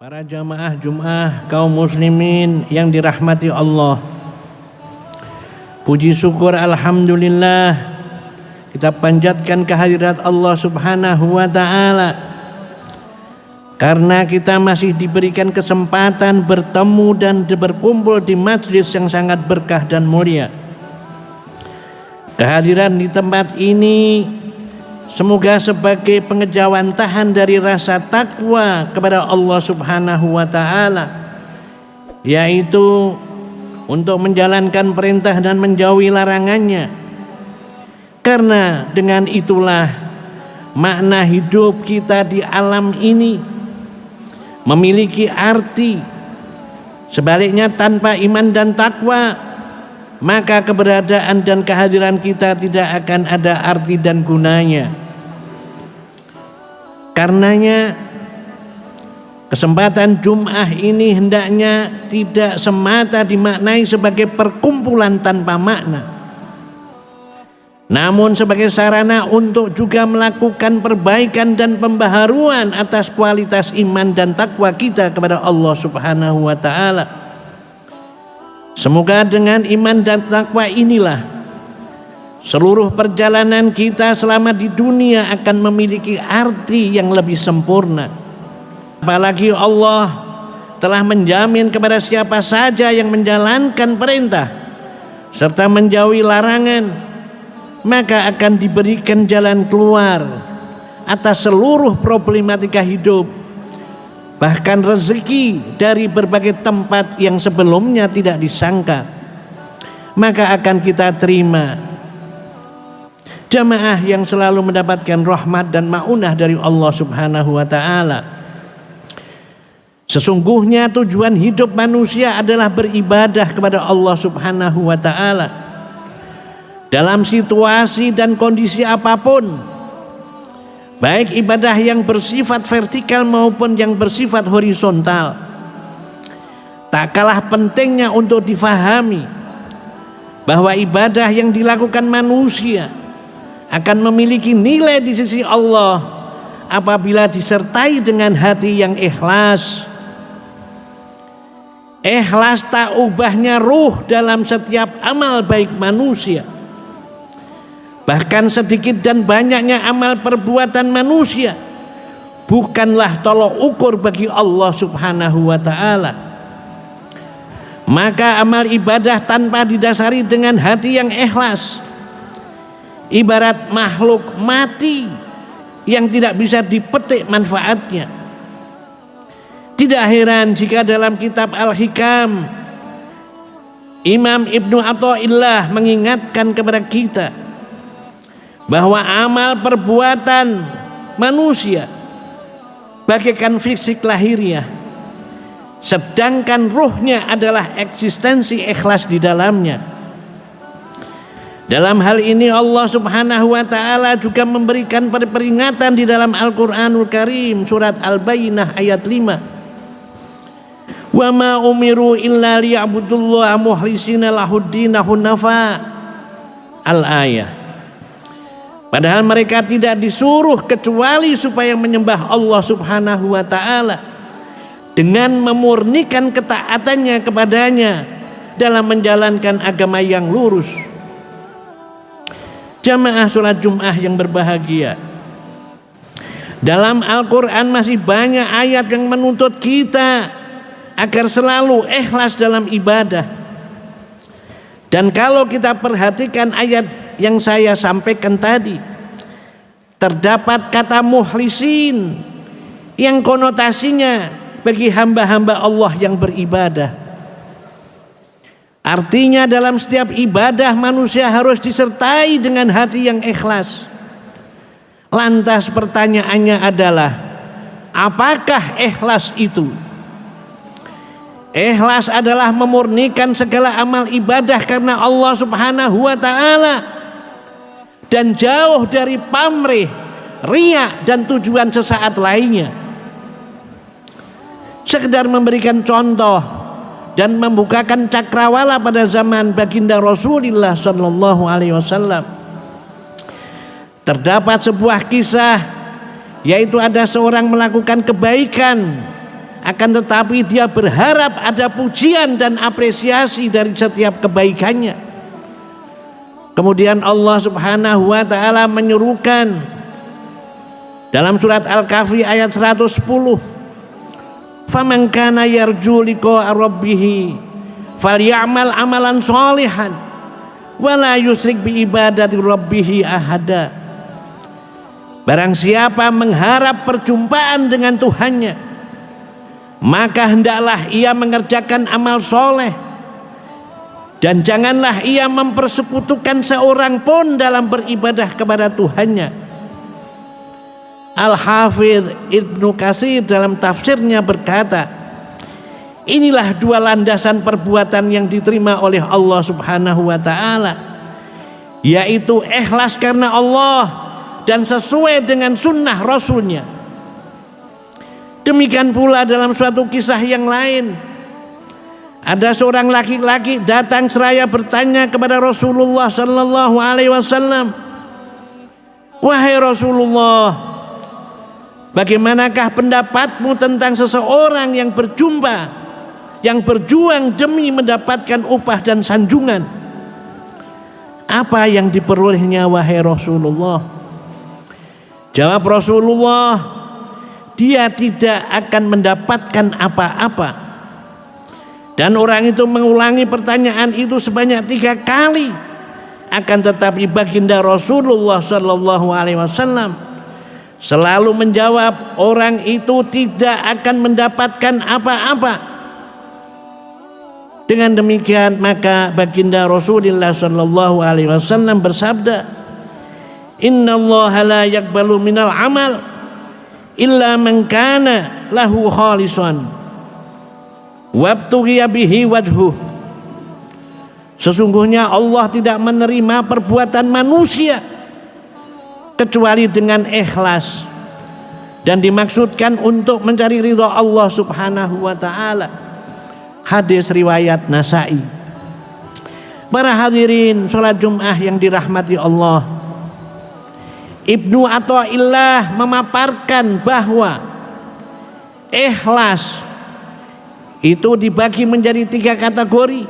Para jamaah Jum'ah kaum muslimin yang dirahmati Allah, puji syukur alhamdulillah kita panjatkan kehadirat Allah subhanahu wa ta'ala karena kita masih diberikan kesempatan bertemu dan berkumpul di majlis yang sangat berkah dan mulia. Kehadiran di tempat ini semoga sebagai pengejawantahan dari rasa takwa kepada Allah subhanahu wa ta'ala, yaitu untuk menjalankan perintah dan menjauhi larangannya. Karena dengan itulah makna hidup kita di alam ini memiliki arti. Sebaliknya tanpa iman dan takwa, maka keberadaan dan kehadiran kita tidak akan ada arti dan gunanya. Karenanya kesempatan Jum'ah ini hendaknya tidak semata dimaknai sebagai perkumpulan tanpa makna, namun sebagai sarana untuk juga melakukan perbaikan dan pembaharuan atas kualitas iman dan takwa kita kepada Allah subhanahu wa ta'ala. Semoga dengan iman dan takwa inilah seluruh perjalanan kita selama di dunia akan memiliki arti yang lebih sempurna. Apalagi Allah telah menjamin kepada siapa saja yang menjalankan perintah serta menjauhi larangan, maka akan diberikan jalan keluar atas seluruh problematika hidup, bahkan rezeki dari berbagai tempat yang sebelumnya tidak disangka, maka akan kita terima. Jamaah yang selalu mendapatkan rahmat dan maunah dari Allah subhanahu wa ta'ala. Sesungguhnya tujuan hidup manusia adalah beribadah kepada Allah subhanahu wa ta'ala dalam situasi dan kondisi apapun, baik ibadah yang bersifat vertikal maupun yang bersifat horizontal. Tak kalah pentingnya untuk difahami bahwa ibadah yang dilakukan manusia akan memiliki nilai di sisi Allah apabila disertai dengan hati yang ikhlas. Ikhlas tak ubahnya ruh dalam setiap amal baik manusia. Bahkan sedikit dan banyaknya amal perbuatan manusia bukanlah tolok ukur bagi Allah subhanahu wa ta'ala. Maka amal ibadah tanpa didasari dengan hati yang ikhlas ibarat makhluk mati yang tidak bisa dipetik manfaatnya. Tidak heran jika dalam kitab Al-Hikam Imam Ibnu Athaillah mengingatkan kepada kita bahwa amal perbuatan manusia bagaikan fisik lahiriah, sedangkan ruhnya adalah eksistensi ikhlas di dalamnya. Dalam hal ini Allah subhanahu wa ta'ala juga memberikan peringatan di dalam Al-Quranul Karim surat Al-Bayyinah ayat 5. Wa ma umiru illa liya'budullaha mukhlisina lahuddina hunafa. Al-ayah. Padahal mereka tidak disuruh kecuali supaya menyembah Allah subhanahu wa ta'ala dengan memurnikan ketaatannya kepadanya dalam menjalankan agama yang lurus. Jamaah sholat Jum'ah yang berbahagia, dalam Al-Quran masih banyak ayat yang menuntut kita agar selalu ikhlas dalam ibadah. Dan kalau kita perhatikan ayat yang saya sampaikan tadi, terdapat kata mukhlisin yang konotasinya bagi hamba-hamba Allah yang beribadah. Artinya dalam setiap ibadah manusia harus disertai dengan hati yang ikhlas. Lantas pertanyaannya adalah, apakah ikhlas itu? Ikhlas adalah memurnikan segala amal ibadah karena Allah subhanahu wa ta'ala dan jauh dari pamrih, riya dan tujuan sesaat lainnya. Sekedar memberikan contoh dan membukakan cakrawala pada zaman baginda Rasulullah sallallahu alaihi wasallam. Terdapat sebuah kisah, yaitu ada seorang melakukan kebaikan akan tetapi dia berharap ada pujian dan apresiasi dari setiap kebaikannya. Kemudian Allah Subhanahu wa taala menyuruhkan dalam surat Al-Kahfi ayat 110, "Faman kana yarju liqa'a rabbih falyamal amalan sholihan wa la yusyrik bi ibadati rabbih ahada." Barang siapa mengharap perjumpaan dengan Tuhannya, maka hendaklah ia mengerjakan amal soleh, dan janganlah ia mempersekutukan seorang pun dalam beribadah kepada Tuhannya. Al-Hafidz Ibnu Katsir dalam tafsirnya berkata, inilah dua landasan perbuatan yang diterima oleh Allah Subhanahu wa taala, yaitu ikhlas karena Allah dan sesuai dengan sunnah Rasulnya. Demikian pula dalam suatu kisah yang lain, ada seorang laki-laki datang seraya bertanya kepada Rasulullah sallallahu alaihi wasallam, "Wahai Rasulullah, bagaimanakah pendapatmu tentang seseorang yang berjumpa, yang berjuang demi mendapatkan upah dan sanjungan? Apa yang diperolehnya wahai Rasulullah?" Jawab Rasulullah, dia tidak akan mendapatkan apa-apa. Dan orang itu mengulangi pertanyaan itu sebanyak 3 kali. Akan tetapi baginda Rasulullah sallallahu alaihi wasallam selalu menjawab, orang itu tidak akan mendapatkan apa-apa. Dengan demikian maka baginda Rasulullah sallallahu alaihi wasallam bersabda, "Innallaha la yaqbalu minal amal illa man kana lahu khalisan wabtughiya bihi wajhuh." Sesungguhnya Allah tidak menerima perbuatan manusia kecuali dengan ikhlas, dan dimaksudkan untuk mencari ridha Allah Subhanahu wa taala. Hadis riwayat Nasa'i. Para hadirin salat Jumat yang dirahmati Allah, Ibnu Athaillah memaparkan bahwa ikhlas itu dibagi menjadi 3 kategori.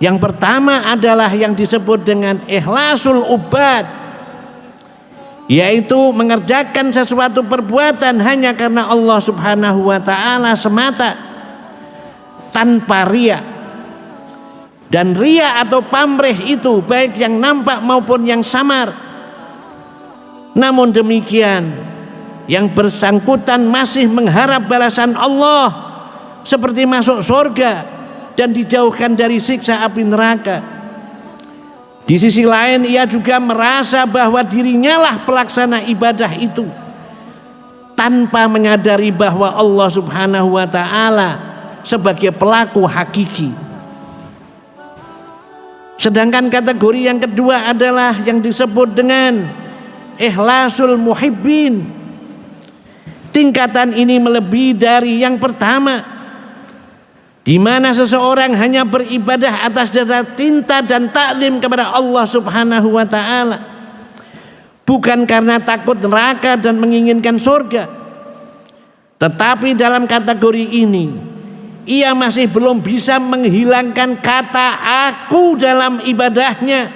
Yang pertama adalah yang disebut dengan ikhlasul ubad, yaitu mengerjakan sesuatu perbuatan hanya karena Allah Subhanahu wa taala semata, tanpa riya. Dan riya atau pamrih itu baik yang nampak maupun yang samar. Namun demikian, yang bersangkutan masih mengharap balasan Allah seperti masuk surga dan dijauhkan dari siksa api neraka. Di sisi lain ia juga merasa bahwa dirinya lah pelaksana ibadah itu, tanpa menyadari bahwa Allah Subhanahu wa taala sebagai pelaku hakiki. Sedangkan kategori yang kedua adalah yang disebut dengan ikhlasul muhibbin. Tingkatan ini melebihi dari yang pertama, di mana seseorang hanya beribadah atas dasar cinta dan taklim kepada Allah Subhanahu wa taala, bukan karena takut neraka dan menginginkan surga. Tetapi dalam kategori ini ia masih belum bisa menghilangkan kata aku dalam ibadahnya.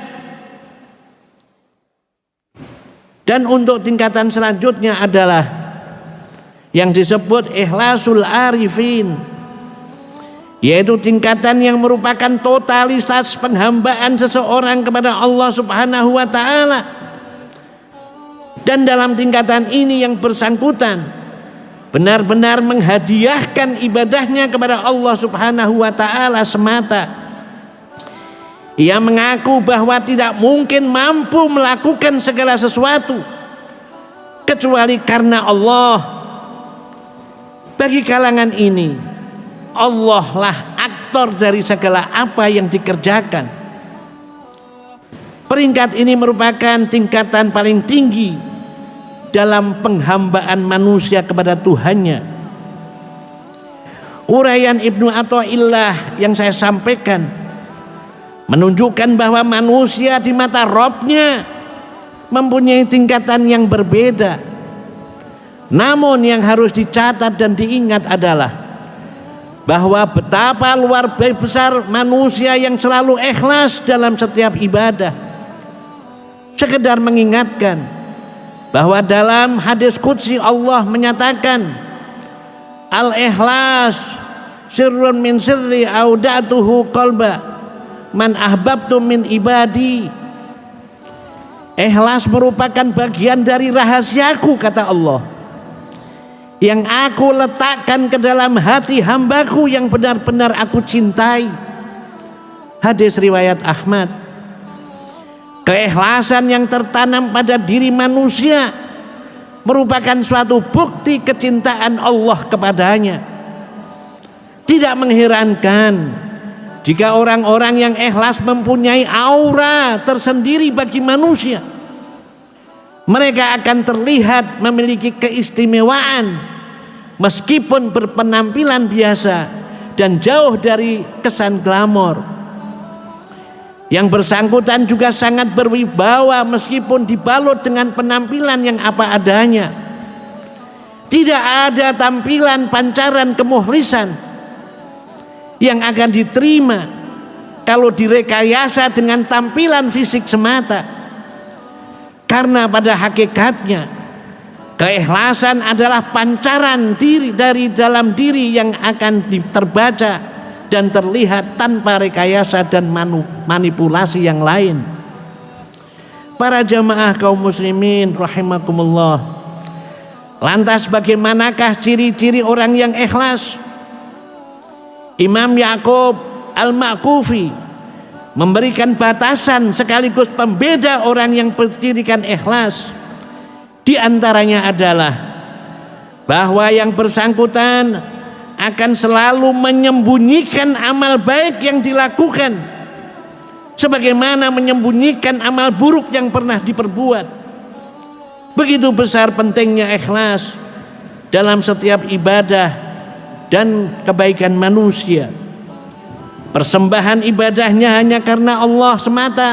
Dan untuk tingkatan selanjutnya adalah yang disebut ikhlasul arifin, yaitu tingkatan yang merupakan totalitas penghambaan seseorang kepada Allah Subhanahu wa taala. Dan dalam tingkatan ini yang bersangkutan benar-benar menghadiahkan ibadahnya kepada Allah Subhanahu wa taala semata. Ia mengaku bahwa tidak mungkin mampu melakukan segala sesuatu kecuali karena Allah. Bagi kalangan ini, Allah lah aktor dari segala apa yang dikerjakan. Peringkat ini merupakan tingkatan paling tinggi dalam penghambaan manusia kepada Tuhannya. Uraian Ibnu Athaillah yang saya sampaikan menunjukkan bahwa manusia di mata Rabb-nya mempunyai tingkatan yang berbeda. Namun yang harus dicatat dan diingat adalah bahwa betapa luar biasa besar manusia yang selalu ikhlas dalam setiap ibadah. Sekedar mengingatkan bahwa dalam hadis qudsi Allah menyatakan, al-ikhlas sirrun min sirri audatuhu qalba man ahbabtu min ibadi. Ikhlas merupakan bagian dari rahasiaku, kata Allah, yang aku letakkan ke dalam hati hambaku yang benar-benar aku cintai. Hadis riwayat Ahmad. Keikhlasan yang tertanam pada diri manusia merupakan suatu bukti kecintaan Allah kepadanya. Tidak mengherankan jika orang-orang yang ikhlas mempunyai aura tersendiri bagi manusia. Mereka akan terlihat memiliki keistimewaan meskipun berpenampilan biasa dan jauh dari kesan glamor. Yang bersangkutan juga sangat berwibawa meskipun dibalut dengan penampilan yang apa adanya. Tidak ada tampilan pancaran kemukhlisan yang akan diterima kalau direkayasa dengan tampilan fisik semata. Karena pada hakikatnya keikhlasan adalah pancaran diri dari dalam diri yang akan terbaca dan terlihat tanpa rekayasa dan manipulasi yang lain. Para jamaah kaum muslimin rahimakumullah, lantas bagaimanakah ciri-ciri orang yang ikhlas? Imam Ya'qub Al-Ma'qufi memberikan batasan sekaligus pembeda orang yang bercirikan ikhlas. Di antaranya adalah bahwa yang bersangkutan akan selalu menyembunyikan amal baik yang dilakukan, sebagaimana menyembunyikan amal buruk yang pernah diperbuat. Begitu besar pentingnya ikhlas dalam setiap ibadah dan kebaikan manusia. Persembahan ibadahnya hanya karena Allah semata,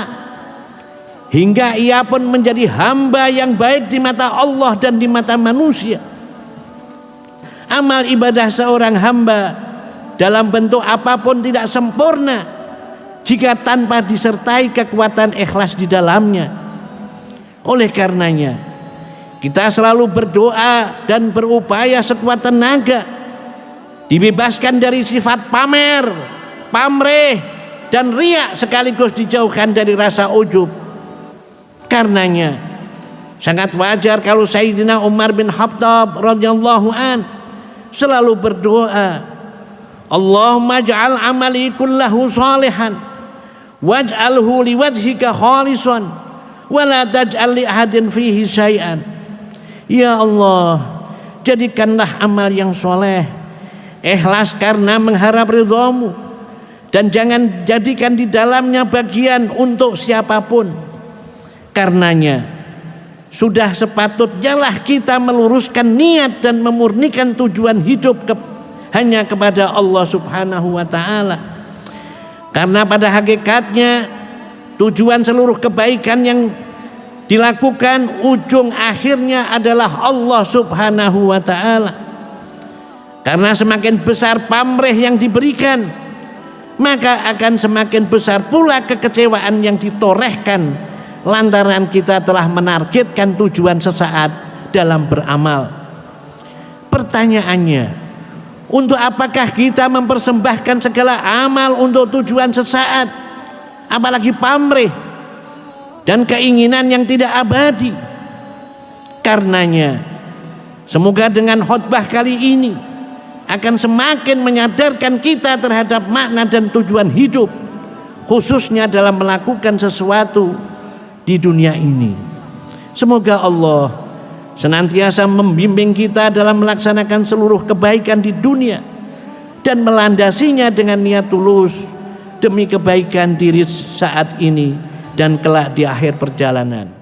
hingga ia pun menjadi hamba yang baik di mata Allah dan di mata manusia. Amal ibadah seorang hamba dalam bentuk apapun tidak sempurna jika tanpa disertai kekuatan ikhlas di dalamnya. Oleh karenanya kita selalu berdoa dan berupaya sekuat tenaga dibebaskan dari sifat pamer, pamrih dan riya, sekaligus dijauhkan dari rasa ujub. Karenanya sangat wajar kalau Sayyidina Umar bin Khattab radhiyallahu an selalu berdoa, Allahumma ja'al amali kullahu salihan waj'alhu liwajhika khalisan wa la taj'al li ahadin fihi syai'an. Ya Allah, jadikanlah amal yang soleh ikhlas karena mengharap ridhamu, dan jangan jadikan di dalamnya bagian untuk siapapun. Karenanya sudah sepatutnya lah kita meluruskan niat dan memurnikan tujuan hidup hanya kepada Allah Subhanahu wa ta'ala. Karena pada hakikatnya tujuan seluruh kebaikan yang dilakukan ujung akhirnya adalah Allah Subhanahu wa ta'ala. Karena semakin besar pamrih yang diberikan, maka akan semakin besar pula kekecewaan yang ditorehkan lantaran kita telah menargetkan tujuan sesaat dalam beramal. Pertanyaannya, untuk apakah kita mempersembahkan segala amal untuk tujuan sesaat, apalagi pamrih dan keinginan yang tidak abadi? Karenanya semoga dengan khutbah kali ini akan semakin menyadarkan kita terhadap makna dan tujuan hidup, khususnya dalam melakukan sesuatu di dunia ini. Semoga Allah senantiasa membimbing kita dalam melaksanakan seluruh kebaikan di dunia dan melandasinya dengan niat tulus demi kebaikan diri saat ini dan kelak di akhir perjalanan.